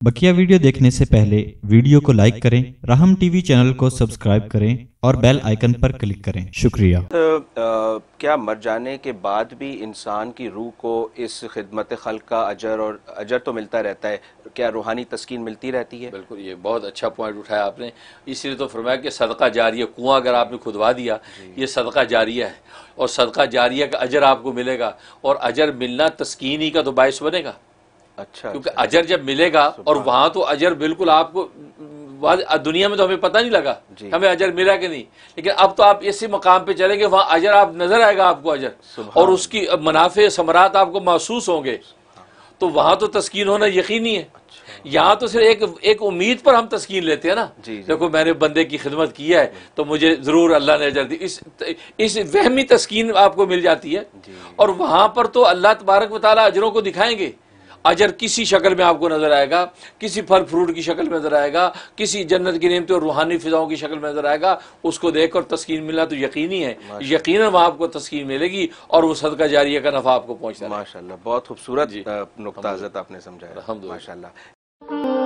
बकिया video देखने से पहले वीडियो को लाइक करें, राहम टीवी चैनल को सब्सक्राइब करें और बेल आइकन पर क्लिक करें। शुक्रिया। क्या मर जाने के बाद भी इंसान की रूह को इस खिदमत खल्क का अजर तो मिलता रहता है, क्या रूहानी तस्कीन मिलती रहती है? बिल्कुल, ये बहुत अच्छा पॉइंट उठाया आपने। इसलिए तो फरमाया कि सदका जारिया, कुआं अगर आपने खुदवा दिया ये सदका जारिया है और सदका जारिया का अजर आपको मिलेगा, और अजर मिलना तस्कीन ही का तो बायस बनेगा। अच्छा, क्योंकि अजर जब मिलेगा, और वहाँ तो अजर बिल्कुल आपको दुनिया में तो हमें पता नहीं लगा हमें अजर मिला कि नहीं, लेकिन अब तो आप इसी मकाम पे चलेंगे, वहाँ अजर आप नजर आएगा आपको अजर, और उसकी मुनाफे समरात आपको महसूस होंगे, तो वहाँ तो तस्कीन होना यकीनी है। यहाँ तो सिर्फ एक उम्मीद पर हम तस्कीन लेते हैं ना, देखो मैंने बंदे की खिदमत की है तो मुझे जरूर अल्लाह ने अजर दी, इस वहमी तस्कीन आपको मिल जाती है। और वहाँ पर तो अल्लाह तबारक व तआला अजरों को दिखाएंगे। अजर किसी शक्ल में आपको नजर आएगा, किसी फल फ्रूट की शक्ल में नजर आएगा, किसी जन्नत की नेमतों और रूहानी फिजाओं की शक्ल में नजर आएगा। उसको देखकर तस्कीन मिलना तो यकीनी है, यकीनन वहाँ आपको तस्कीन मिलेगी और वो सदका जारिया का नफा आपको पहुँचता है। माशाअल्लाह, बहुत खूबसूरत नुक्ता हज़रत आपने समझाया, माशाअल्लाह।